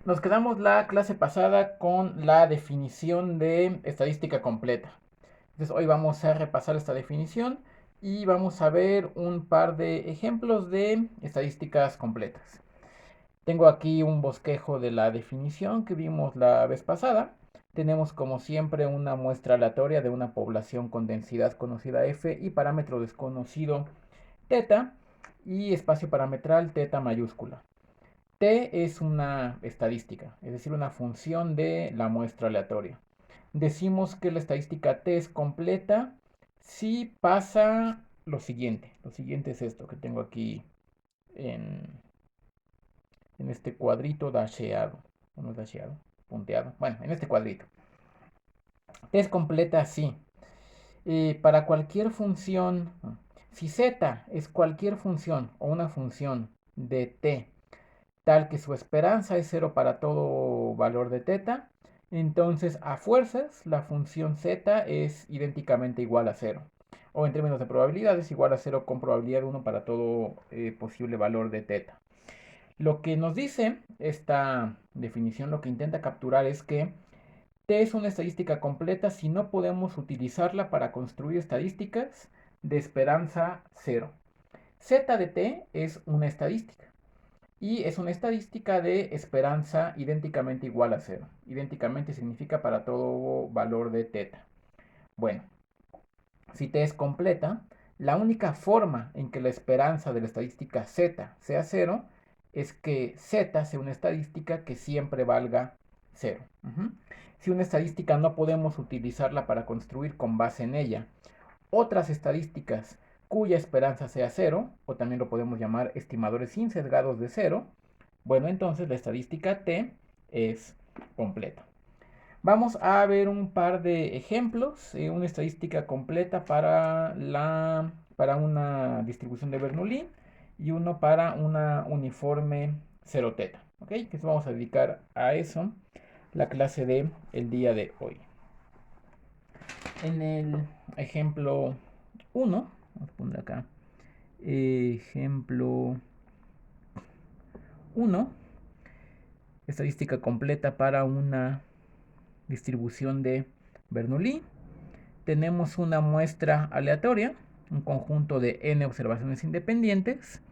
Nos quedamos la clase pasada con la definición de estadística completa. Entonces hoy vamos a repasar esta definición y vamos a ver un par de ejemplos de estadísticas completas. Tengo aquí un bosquejo de la definición que vimos la vez pasada. Tenemos como siempre una muestra aleatoria de una población con densidad conocida F y parámetro desconocido θ y espacio parametral θ mayúscula. T es una estadística, es decir, una función de la muestra aleatoria. Decimos que la estadística T es completa si pasa lo siguiente. Lo siguiente es esto que tengo aquí en, en este cuadrito dasheado. No es dasheado, punteado. Bueno, en este cuadrito. T es completa si para cualquier función, si z es cualquier función o una función de t tal que su esperanza es cero para todo valor de θ, entonces a fuerzas la función z es idénticamente igual a cero. O en términos de probabilidad es igual a cero con probabilidad 1 para todo posible valor de θ. Lo que nos dice esta definición, lo que intenta capturar es que T es una estadística completa si no podemos utilizarla para construir estadísticas de esperanza cero. Z de T es una estadística y es una estadística de esperanza idénticamente igual a cero. Idénticamente significa para todo valor de θ. Bueno, si T es completa, la única forma en que la esperanza de la estadística Z sea cero es que Z sea una estadística que siempre valga cero. Si una estadística no podemos utilizarla para construir con base en ella otras estadísticas cuya esperanza sea cero, o también lo podemos llamar estimadores sin sesgados de cero, bueno, entonces la estadística T es completa. Vamos a ver un par de ejemplos, una estadística completa para una distribución de Bernoulli y uno para una uniforme 0 teta. ¿Ok? Entonces vamos a dedicar a eso la clase de el día de hoy. En el ejemplo 1, vamos a poner acá, ejemplo 1, estadística completa para una distribución de Bernoulli. Tenemos una muestra aleatoria, un conjunto de n observaciones independientes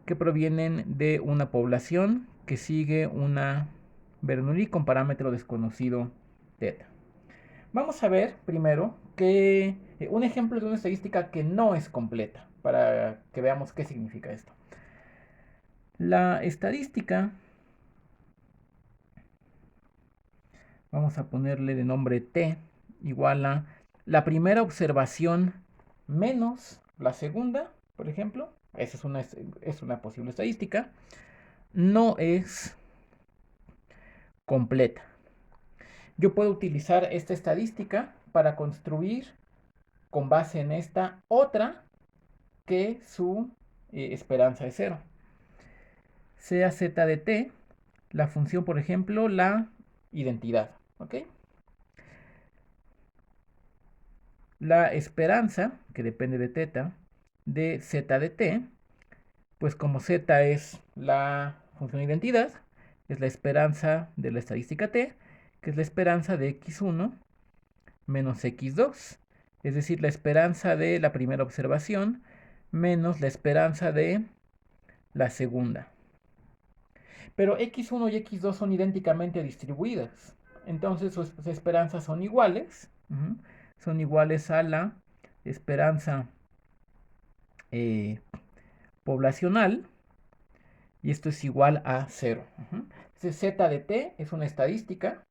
que provienen de una población que sigue una Bernoulli con parámetro desconocido θ. Vamos a ver primero que un ejemplo de una estadística que no es completa para que veamos qué significa esto. La estadística, vamos a ponerle de nombre t, igual a la primera observación menos la segunda, por ejemplo. Esa es una posible estadística. No es completa. Yo puedo utilizar esta estadística para construir con base en esta otra que su esperanza es cero. Sea z de t, la función, por ejemplo, la identidad. ¿Ok? La esperanza, que depende de θ, de z de t, pues como z es la función identidad, es la esperanza de la estadística t, que es la esperanza de x1 menos x2, es decir, la esperanza de la primera observación menos la esperanza de la segunda. Pero x1 y x2 son idénticamente distribuidas, entonces sus esperanzas son iguales, son iguales a la esperanza poblacional, y esto es igual a 0. Entonces z de t es una estadística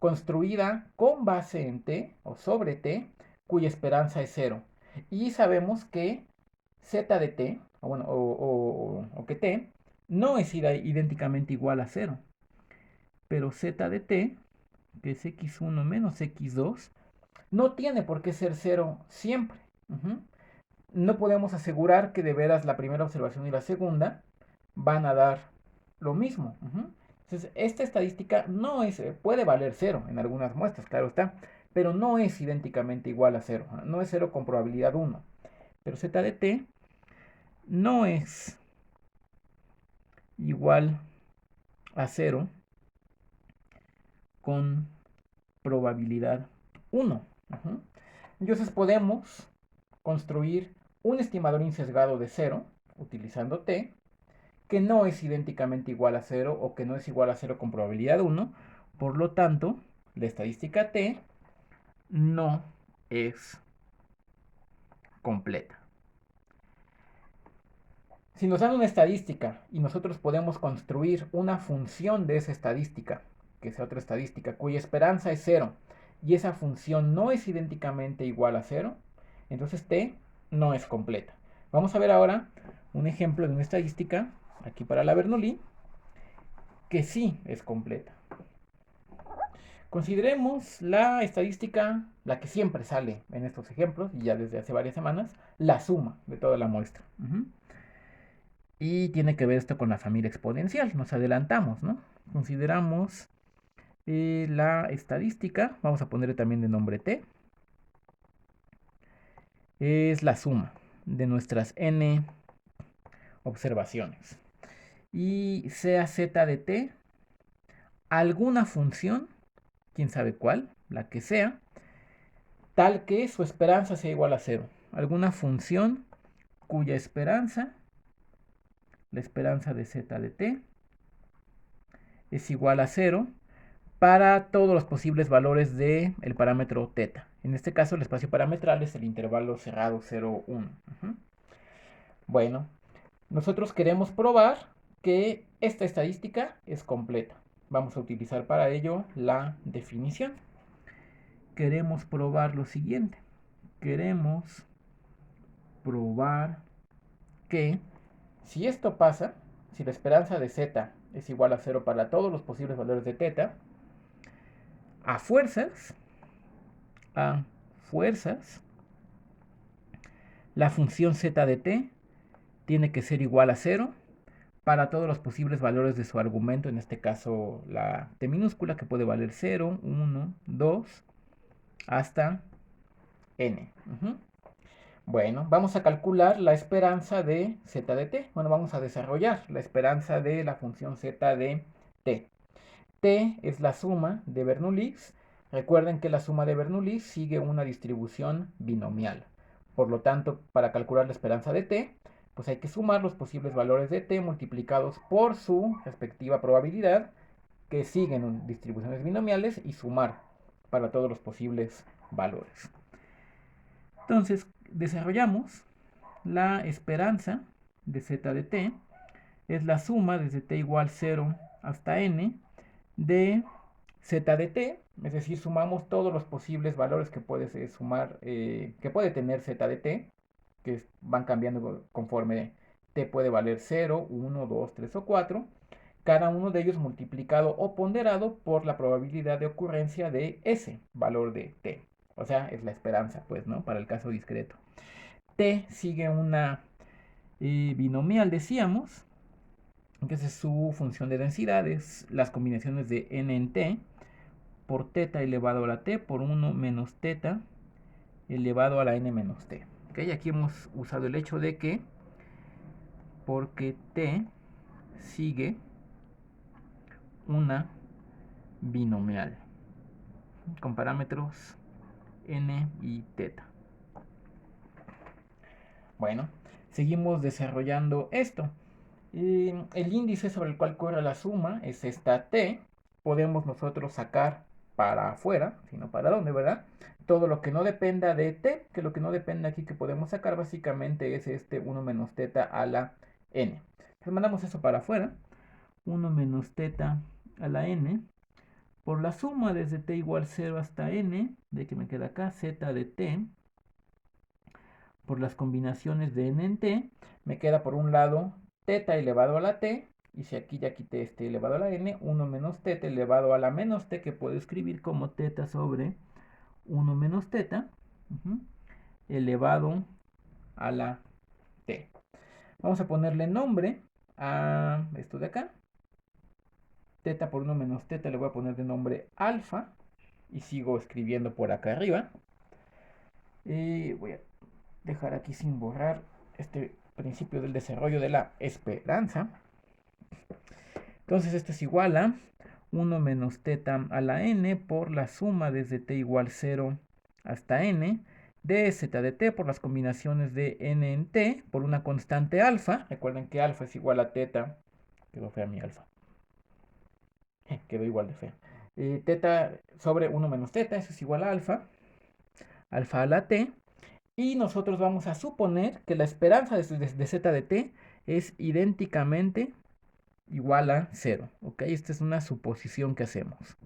construida con base en t o sobre t, cuya esperanza es 0. Y sabemos que z de t, o, bueno, o que t, no es idénticamente igual a 0. Pero z de t, que es x1 menos x2, no tiene por qué ser 0 siempre. No podemos asegurar que de veras la primera observación y la segunda van a dar lo mismo. Entonces, esta estadística no es, puede valer 0 en algunas muestras, claro está, pero no es idénticamente igual a 0. No es 0 con probabilidad 1. Pero z de t no es igual a 0 con probabilidad 1. Entonces podemos construir un estimador insesgado de 0 utilizando t, que no es idénticamente igual a 0 o que no es igual a 0 con probabilidad 1. Por lo tanto, la estadística t no es completa. Si nos dan una estadística y nosotros podemos construir una función de esa estadística, que sea otra estadística, cuya esperanza es 0, y esa función no es idénticamente igual a 0, entonces t no es completa. Vamos a ver ahora un ejemplo de una estadística, aquí para la Bernoulli, que sí es completa. Consideremos la estadística, la que siempre sale en estos ejemplos, y ya desde hace varias semanas, la suma de toda la muestra. Y tiene que ver esto con la familia exponencial. Nos adelantamos, ¿no? Consideramos la estadística. Vamos a ponerle también de nombre t. Es la suma de nuestras n observaciones. Y sea z de t alguna función, quién sabe cuál, la que sea, tal que su esperanza sea igual a 0. Alguna función cuya esperanza, la esperanza de z de t, es igual a 0 para todos los posibles valores del parámetro θ. En este caso el espacio parametral es el intervalo cerrado 0, 1. Bueno, nosotros queremos probar que esta estadística es completa. Vamos a utilizar para ello la definición. Queremos probar lo siguiente. Queremos probar que si esto pasa, si la esperanza de z es igual a 0 para todos los posibles valores de θ, a fuerzas, la función z de t tiene que ser igual a 0 para todos los posibles valores de su argumento, en este caso la t minúscula, que puede valer 0, 1, 2, hasta n. Bueno, vamos a calcular la esperanza de z de t. Bueno, vamos a desarrollar la esperanza de la función z de t. T es la suma de Bernoullis. Recuerden que la suma de Bernoullis sigue una distribución binomial. Por lo tanto, para calcular la esperanza de t, pues hay que sumar los posibles valores de t multiplicados por su respectiva probabilidad, que siguen distribuciones binomiales, y sumar para todos los posibles valores. Entonces, desarrollamos la esperanza de z de t, es la suma desde t igual 0 hasta n de z de t, es decir, sumamos todos los posibles valores que puede sumar, que puede tener z de t, que van cambiando conforme t puede valer 0, 1, 2, 3 o 4, cada uno de ellos multiplicado o ponderado por la probabilidad de ocurrencia de ese valor de t. O sea, es la esperanza, pues, ¿no? Para el caso discreto. T sigue una binomial, decíamos, que es su función de densidades, las combinaciones de n en t, por θ elevado a la t por 1 menos θ elevado a la n menos t. ¿Okay? Aquí hemos usado el hecho de que, porque t sigue una binomial con parámetros n y θ. Bueno, seguimos desarrollando esto. El índice sobre el cual corre la suma es esta t. Podemos nosotros sacar para afuera, sino para dónde, ¿verdad? Todo lo que no dependa de t, que lo que no depende aquí que podemos sacar básicamente es este 1 menos θ a la n. Entonces mandamos eso para afuera. 1 menos θ a la n por la suma desde t igual 0 hasta n, de que me queda acá, z de t, por las combinaciones de n en t, me queda por un lado θ elevado a la t, y si aquí ya quité este elevado a la n, 1 menos θ elevado a la menos t, que puedo escribir como θ sobre 1 menos θ, elevado a la t. Vamos a ponerle nombre a esto de acá. θ por 1 menos θ le voy a poner de nombre alfa, y sigo escribiendo por acá arriba. Y voy a dejar aquí sin borrar este principio del desarrollo de la esperanza. Entonces esto es igual a 1 menos teta a la n por la suma desde t igual 0 hasta n de z de t por las combinaciones de n en t por una constante alfa. Recuerden que alfa es igual a teta. Quedó fea mi alfa. Quedó igual de fea. Teta sobre 1 menos teta, eso es igual a alfa. Alfa a la t. Y nosotros vamos a suponer que la esperanza de z de t es idénticamente igual a 0. ¿Ok? Esta es una suposición que hacemos.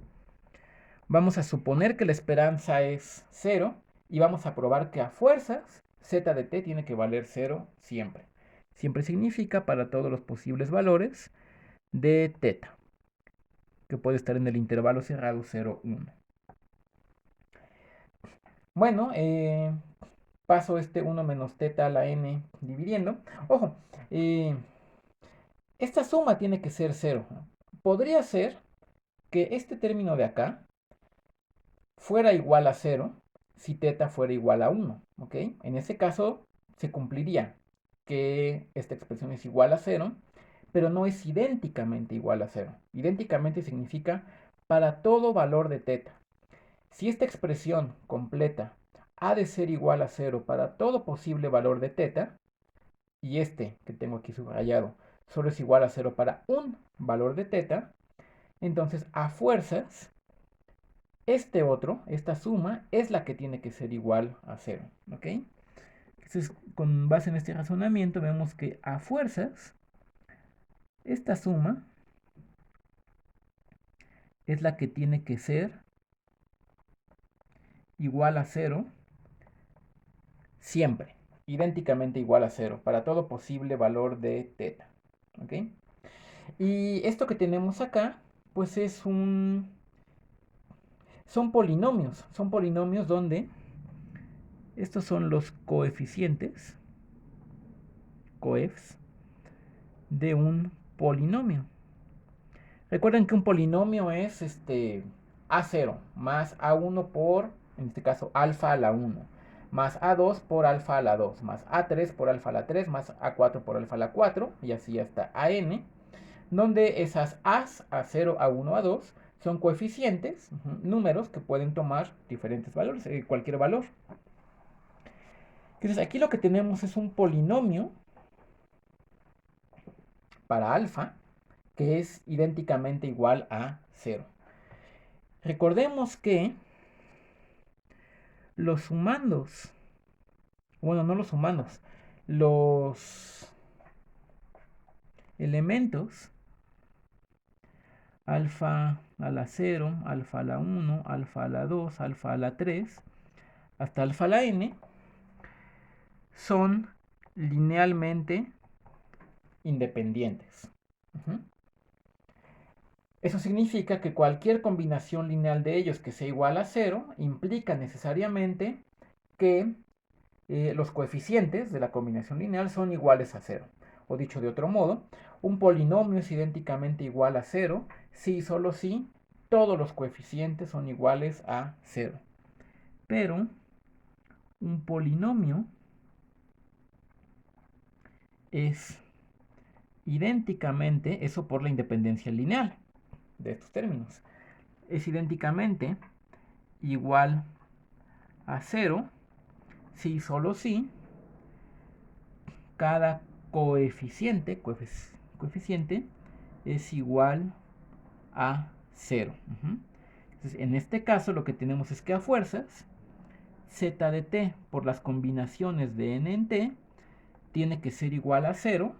Vamos a suponer que la esperanza es 0 y vamos a probar que a fuerzas z de t tiene que valer 0 siempre. Siempre significa para todos los posibles valores de teta, que puede estar en el intervalo cerrado 0, 1. Bueno, paso este 1 menos teta a la n dividiendo. Ojo, esta suma tiene que ser 0. Podría ser que este término de acá fuera igual a 0 si teta fuera igual a 1, ¿ok? En ese caso se cumpliría que esta expresión es igual a 0, pero no es idénticamente igual a 0. Idénticamente significa para todo valor de teta. Si esta expresión completa ha de ser igual a 0 para todo posible valor de teta, y este que tengo aquí subrayado solo es igual a 0 para un valor de teta, entonces a fuerzas este otro, esta suma, es la que tiene que ser igual a 0. ¿Ok? Entonces, con base en este razonamiento, vemos que a fuerzas, esta suma es la que tiene que ser igual a 0 siempre. Idénticamente igual a 0 para todo posible valor de teta. ¿Ok? Y esto que tenemos acá, pues son polinomios. Son polinomios donde estos son los coeficientes, coefs, de un polinomio. Recuerden que un polinomio es A0 más A1 por, en este caso, alfa a la 1, más A2 por alfa a la 2, más A3 por alfa a la 3, más A4 por alfa a la 4, y así hasta AN, donde esas A's, A0, A1, A2, son coeficientes, números que pueden tomar diferentes valores, cualquier valor. Entonces aquí lo que tenemos es un polinomio para alfa, que es idénticamente igual a 0. Recordemos que los sumandos, bueno, no los sumandos, los elementos alfa a la 0, alfa a la 1, alfa a la 2, alfa a la 3, hasta alfa a la n, son linealmente independientes. Eso significa que cualquier combinación lineal de ellos que sea igual a 0 implica necesariamente que los coeficientes de la combinación lineal son iguales a 0. O dicho de otro modo, un polinomio es idénticamente igual a 0 si y solo si todos los coeficientes son iguales a 0. Pero un polinomio es idénticamente, eso por la independencia lineal de estos términos, es idénticamente igual a 0 si y solo si cada coeficiente es igual a 0. Entonces, en este caso lo que tenemos es que a fuerzas z de t por las combinaciones de n en t tiene que ser igual a 0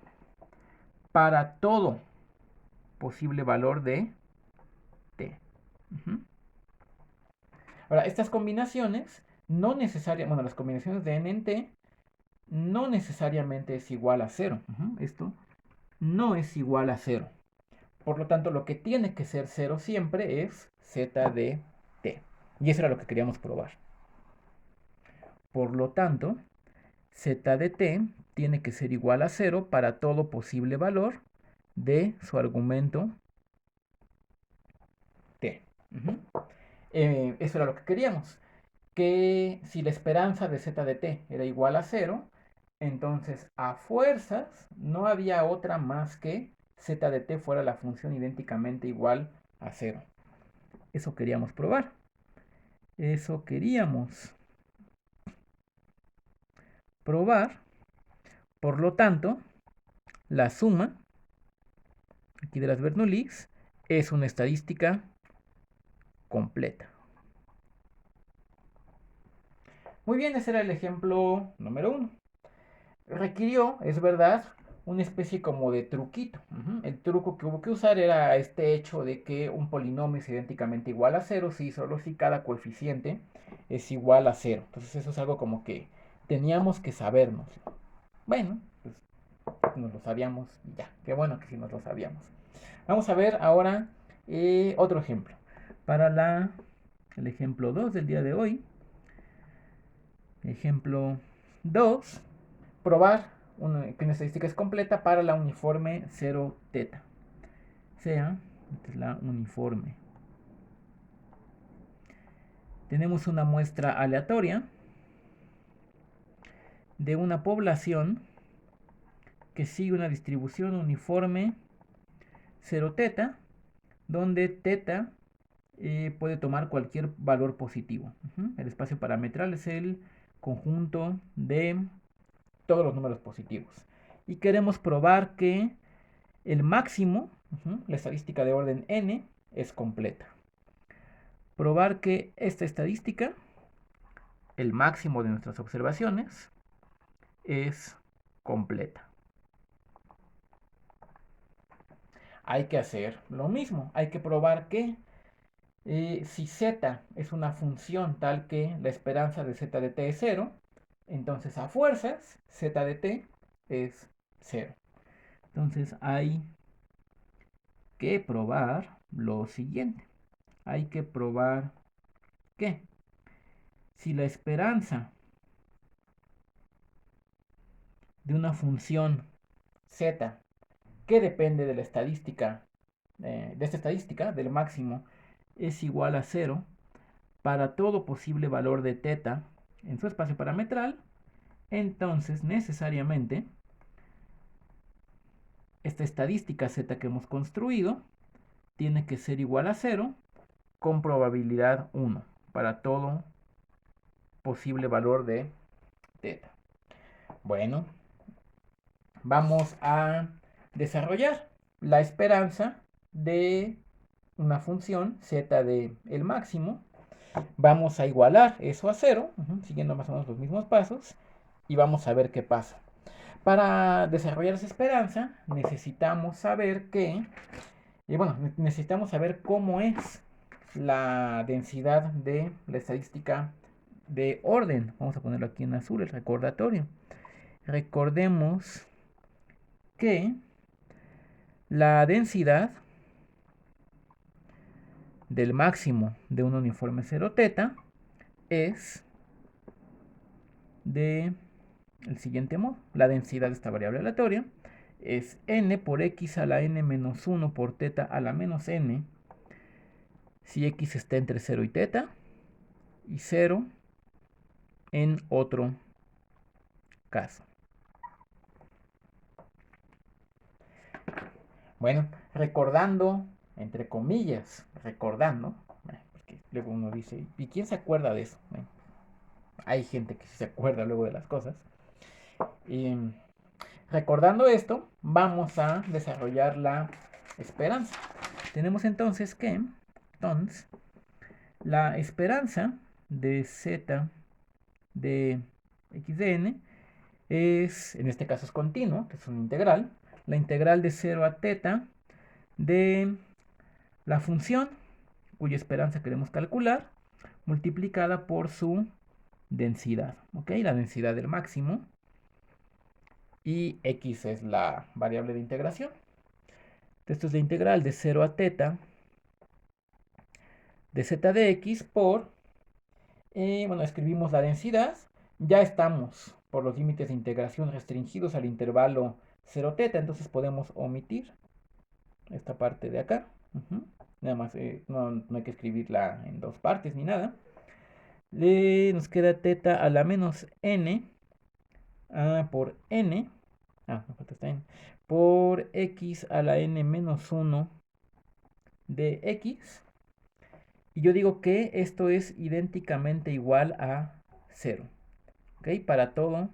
para todo posible valor de t. Ahora, estas combinaciones no necesariamente, bueno, las combinaciones de n en t no necesariamente es igual a 0. Esto no es igual a 0. Por lo tanto, lo que tiene que ser 0 siempre es z de t. Y eso era lo que queríamos probar. Por lo tanto, z de t tiene que ser igual a 0 para todo posible valor de su argumento t. Eso era lo que queríamos. Que si la esperanza de z de t era igual a 0, entonces a fuerzas no había otra más que z de t fuera la función idénticamente igual a 0. Eso queríamos probar. Eso queríamos probar. Por lo tanto, la suma aquí de las Bernoullis es una estadística completa. Muy bien, ese era el ejemplo número 1. Requirió, es verdad, una especie como de truquito. El truco que hubo que usar era este hecho de que un polinomio es idénticamente igual a 0 si solo si cada coeficiente es igual a 0. Entonces eso es algo como que teníamos que sabernos. Bueno, pues nos lo sabíamos y ya. Qué bueno que sí nos lo sabíamos. Vamos a ver ahora otro ejemplo. Para el ejemplo 2 del día de hoy. Ejemplo 2. Probar que una estadística es completa para la uniforme 0 teta. Sea, esta es la uniforme. Tenemos una muestra aleatoria de una población que sigue una distribución uniforme 0 teta, donde teta puede tomar cualquier valor positivo. El espacio parametral es el conjunto de todos los números positivos. Y queremos probar que el máximo, la estadística de orden n, es completa. Probar que esta estadística, el máximo de nuestras observaciones, es completa. Hay que hacer lo mismo. Hay que probar que si z es una función tal que la esperanza de z de t es 0, entonces a fuerzas z de t es 0. Entonces hay que probar lo siguiente. Hay que probar que si la esperanza de una función z que depende de la estadística, de esta estadística, del máximo, es igual a 0 para todo posible valor de teta en su espacio parametral, entonces necesariamente esta estadística z que hemos construido tiene que ser igual a 0 con probabilidad 1 para todo posible valor de teta. Bueno, vamos a desarrollar la esperanza de una función z de el máximo. Vamos a igualar eso a 0, siguiendo más o menos los mismos pasos, y vamos a ver qué pasa. Para desarrollar esa esperanza necesitamos saber necesitamos saber cómo es la densidad de la estadística de orden. Vamos a ponerlo aquí en azul, el recordatorio. Recordemos que la densidad del máximo de un uniforme 0 teta es de el siguiente modo. La densidad de esta variable aleatoria es n por x a la n menos 1 por teta a la menos n si x está entre 0 y teta, y 0 en otro caso. Bueno, recordando, entre comillas, recordando, porque luego uno dice, ¿y quién se acuerda de eso? Bueno, hay gente que se acuerda luego de las cosas. Y recordando esto, vamos a desarrollar la esperanza. Tenemos entonces que, la esperanza de z de x de n es, en este caso es continuo, que es una integral, la integral de 0 a teta de la función cuya esperanza queremos calcular, multiplicada por su densidad, ¿ok? La densidad del máximo, y x es la variable de integración. Esto es la integral de 0 a teta de z de x por, escribimos la densidad, ya estamos por los límites de integración restringidos al intervalo 0 teta, entonces podemos omitir esta parte de acá. Nada más, no hay que escribirla en dos partes ni nada. Nos queda teta a la menos n por n. Me falta esta n. por x a la n menos 1 de x. Y yo digo que esto es idénticamente igual a 0. ¿Ok? Para todo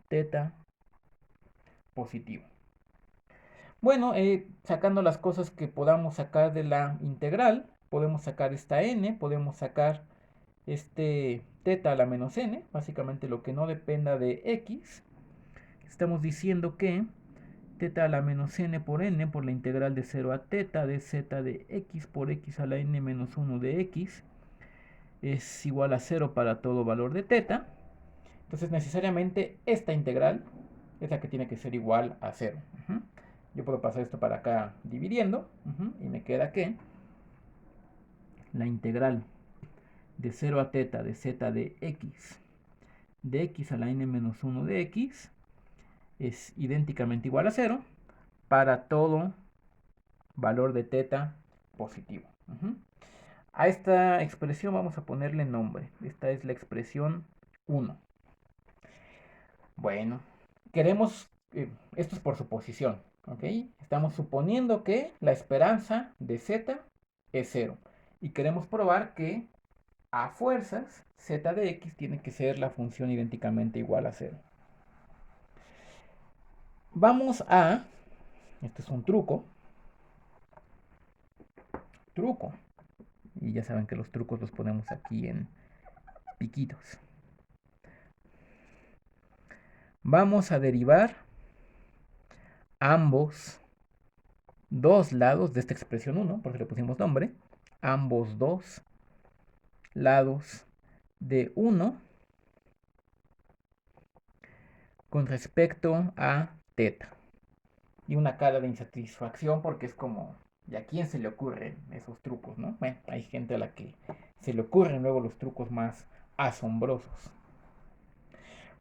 teta positivo. Bueno, sacando las cosas que podamos sacar de la integral, podemos sacar esta n, podemos sacar este teta a la menos n, básicamente lo que no dependa de x. Estamos diciendo que teta a la menos n por la integral de 0 a teta de z de x por x a la n menos 1 de x es igual a 0 para todo valor de teta. Entonces necesariamente esta integral es la que tiene que ser igual a 0. Yo puedo pasar esto para acá dividiendo y me queda que la integral de 0 a teta de z de x a la n menos 1 de x es idénticamente igual a 0 para todo valor de teta positivo. A esta expresión vamos a ponerle nombre. Esta es la expresión 1. Bueno, queremos, esto es por suposición, ¿ok? Estamos suponiendo que la esperanza de z es 0. Y queremos probar que a fuerzas z de x tiene que ser la función idénticamente igual a 0. Vamos a, esto es un truco, y ya saben que los trucos los ponemos aquí en piquitos. Vamos a derivar ambos dos lados de esta expresión 1, porque le pusimos nombre, ambos dos lados de 1 con respecto a teta. Y una cara de insatisfacción porque es como, ¿y a quién se le ocurren esos trucos, no? Bueno, hay gente a la que se le ocurren luego los trucos más asombrosos.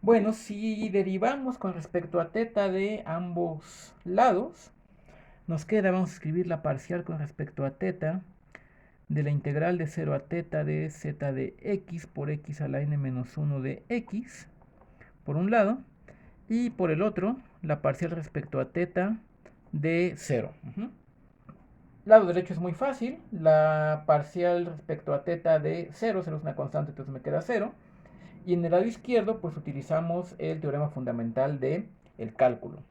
Bueno, si derivamos con respecto a teta de ambos lados, nos queda, vamos a escribir la parcial con respecto a teta de la integral de 0 a teta de z de x por x a la n menos 1 de x, por un lado, y por el otro, la parcial respecto a teta de 0. Lado derecho es muy fácil, la parcial respecto a teta de 0, 0 es una constante, entonces me queda 0. Y en el lado izquierdo, pues utilizamos el teorema fundamental del cálculo.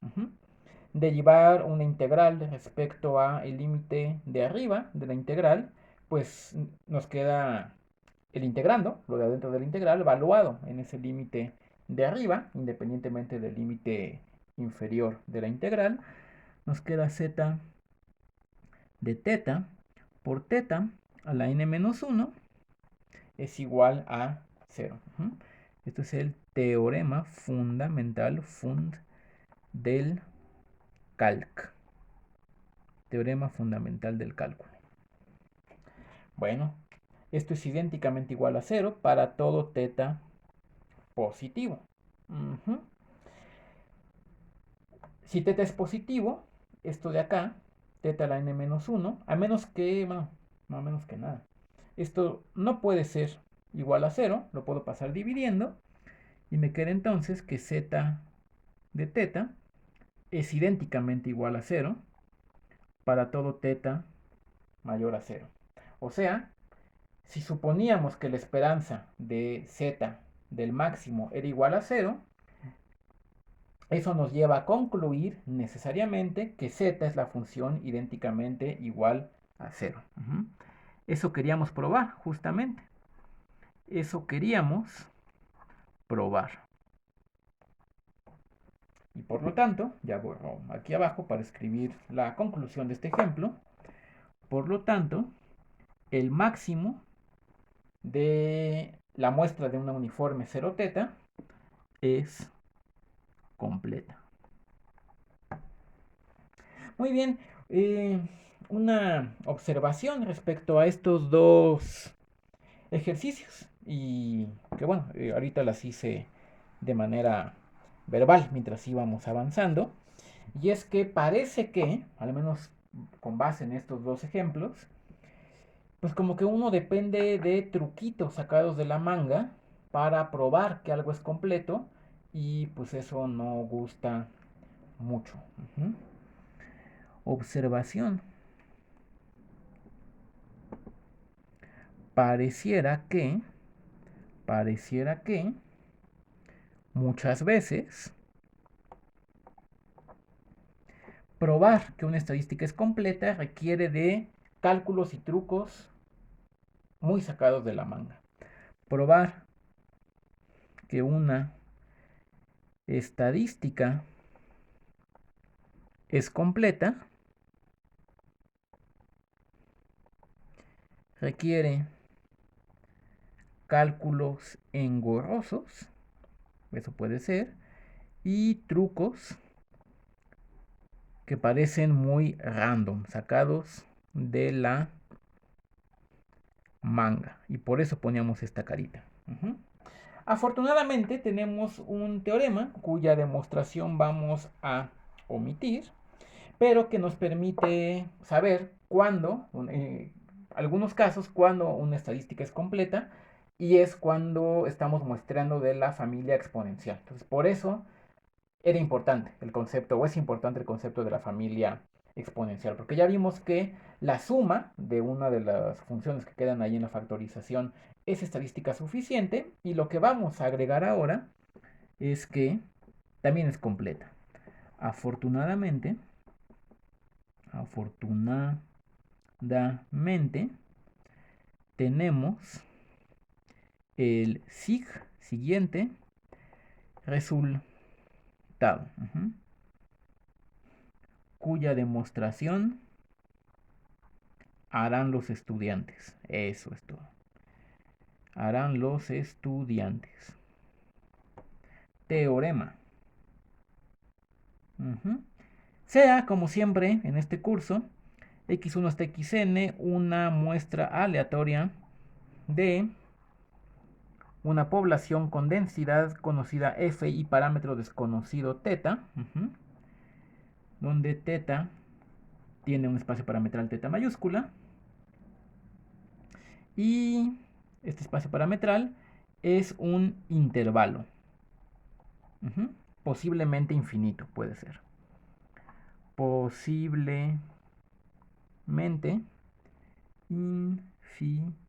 Derivar una integral respecto a el límite de arriba de la integral, pues nos queda el integrando, lo de adentro de la integral, evaluado en ese límite de arriba, independientemente del límite inferior de la integral. Nos queda z de teta por teta a la n menos 1 es igual a 0. Esto es el teorema fundamental del calc. Teorema fundamental del cálculo. Bueno, esto es idénticamente igual a 0 para todo teta positivo. Si teta es positivo, esto de acá, teta a la n menos 1, a menos que, bueno, no a menos que nada. Esto no puede ser igual a 0, lo puedo pasar dividiendo, y me queda entonces que z de teta es idénticamente igual a 0 para todo teta mayor a 0. O sea, si suponíamos que la esperanza de z del máximo era igual a 0, eso nos lleva a concluir necesariamente que z es la función idénticamente igual a 0. Eso queríamos probar, justamente. Eso queríamos probar. Y por lo tanto, ya borro aquí abajo para escribir la conclusión de este ejemplo. Por lo tanto, el máximo de la muestra de una uniforme 0 teta es completa. Muy bien, una observación respecto a estos dos ejercicios y que bueno, ahorita las hice de manera verbal mientras íbamos avanzando, y es que parece que, al menos con base en estos dos ejemplos, pues como que uno depende de truquitos sacados de la manga para probar que algo es completo, y pues eso no gusta mucho. Observación. Pareciera que muchas veces probar que una estadística es completa requiere de cálculos y trucos muy sacados de la manga. Probar que una estadística es completa requiere cálculos engorrosos, eso puede ser, y trucos que parecen muy random, sacados de la manga. Y por eso poníamos esta carita. Afortunadamente tenemos un teorema cuya demostración vamos a omitir, pero que nos permite saber cuándo, algunos casos, cuando una estadística es completa y es cuando estamos muestrando de la familia exponencial. Entonces, por eso era importante el concepto, o es importante el concepto de la familia exponencial, porque ya vimos que la suma de una de las funciones que quedan ahí en la factorización es estadística suficiente, y lo que vamos a agregar ahora es que también es completa. Afortunadamente tenemos el siguiente resultado, cuya demostración harán los estudiantes. Eso es todo. Harán los estudiantes. Teorema. Sea, como siempre, en este curso, x1 hasta xn, una muestra aleatoria de una población con densidad conocida f y parámetro desconocido θ, donde θ tiene un espacio parametral θ mayúscula, y este espacio parametral es un intervalo, posiblemente infinito, puede ser. Posiblemente infinito.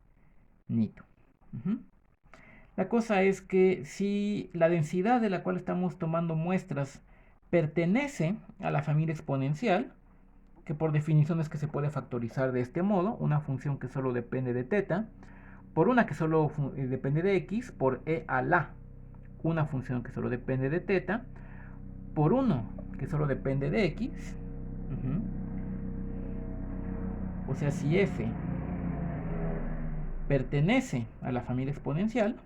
La cosa es que si la densidad de la cual estamos tomando muestras pertenece a la familia exponencial, que por definición es que se puede factorizar de este modo, una función que solo depende de θ, por una que solo depende de x, por e a la, una función que solo depende de θ, por uno que solo depende de x, o sea, si f pertenece a la familia exponencial,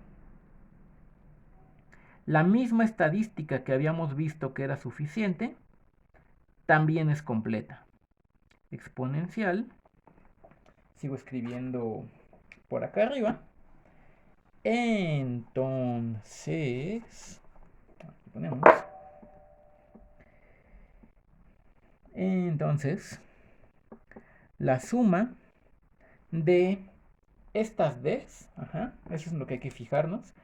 la misma estadística que habíamos visto que era suficiente también es completa. Exponencial, sigo escribiendo por acá arriba. Entonces, aquí ponemos. Entonces, la suma de estas Ds, eso es lo que hay que fijarnos,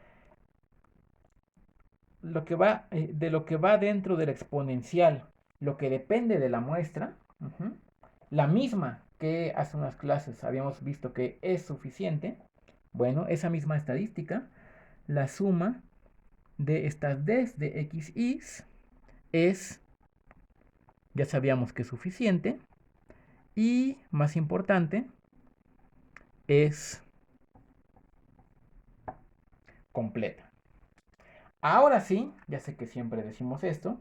lo que va, de lo que va dentro de la exponencial, lo que depende de la muestra, la misma que hace unas clases habíamos visto que es suficiente, bueno, esa misma estadística, la suma de estas Ds de xy es, ya sabíamos que es suficiente, y más importante, es completa. Ahora sí, ya sé que siempre decimos esto,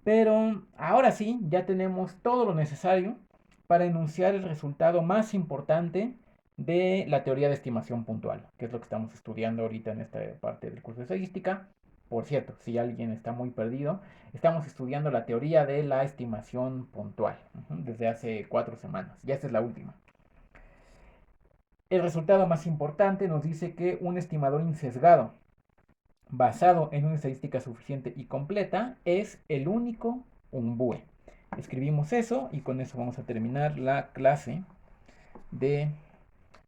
pero ahora sí, ya tenemos todo lo necesario para enunciar el resultado más importante de la teoría de estimación puntual, que es lo que estamos estudiando ahorita en esta parte del curso de estadística. Por cierto, si alguien está muy perdido, estamos estudiando la teoría de la estimación puntual desde hace 4 semanas. Ya esta es la última. El resultado más importante nos dice que un estimador insesgado basado en una estadística suficiente y completa es el único UNBUE. Escribimos eso y con eso vamos a terminar la clase de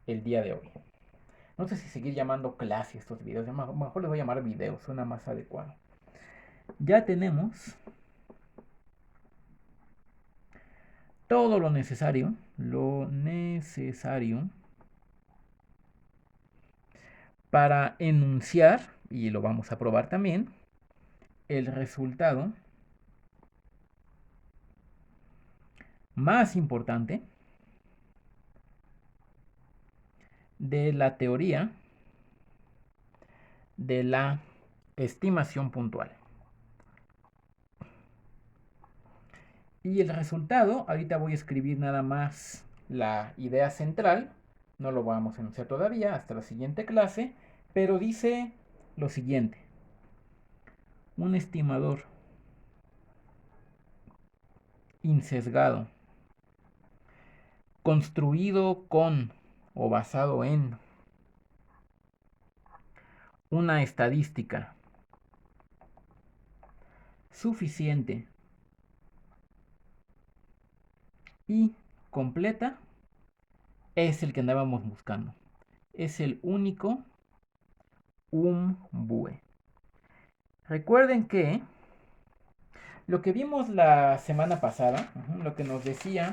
el día de hoy. No sé si seguir llamando clase estos videos, mejor les voy a llamar videos, suena más adecuado. Ya tenemos todo lo necesario para enunciar, y lo vamos a probar también, el resultado más importante de la teoría de la estimación puntual. Y el resultado, ahorita voy a escribir nada más la idea central, no lo vamos a enunciar todavía hasta la siguiente clase, pero dice lo siguiente: un estimador insesgado, construido con o basado en una estadística suficiente y completa, es el que andábamos buscando. Es el único UMBUE. Recuerden que lo que vimos la semana pasada, lo que nos decía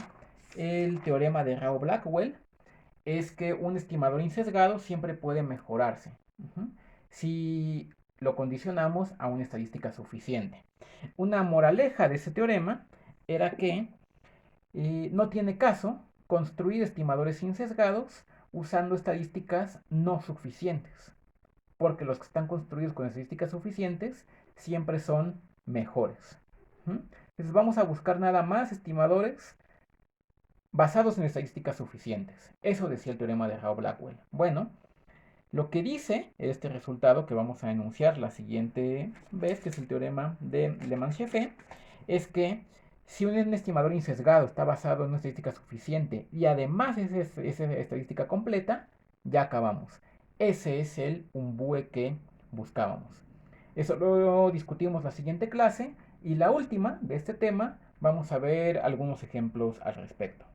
el teorema de Rao-Blackwell, es que un estimador insesgado siempre puede mejorarse si lo condicionamos a una estadística suficiente. Una moraleja de ese teorema era que no tiene caso construir estimadores insesgados usando estadísticas no suficientes, porque los que están construidos con estadísticas suficientes siempre son mejores. Entonces vamos a buscar nada más estimadores basados en estadísticas suficientes. Eso decía el teorema de Rao-Blackwell. Bueno, lo que dice este resultado que vamos a enunciar la siguiente vez, que es el teorema de Le Manchefe, es que si un estimador insesgado está basado en una estadística suficiente y además es estadística completa, ya acabamos. Ese es el UMBUE que buscábamos. Eso lo discutimos la siguiente clase, y la última de este tema vamos a ver algunos ejemplos al respecto.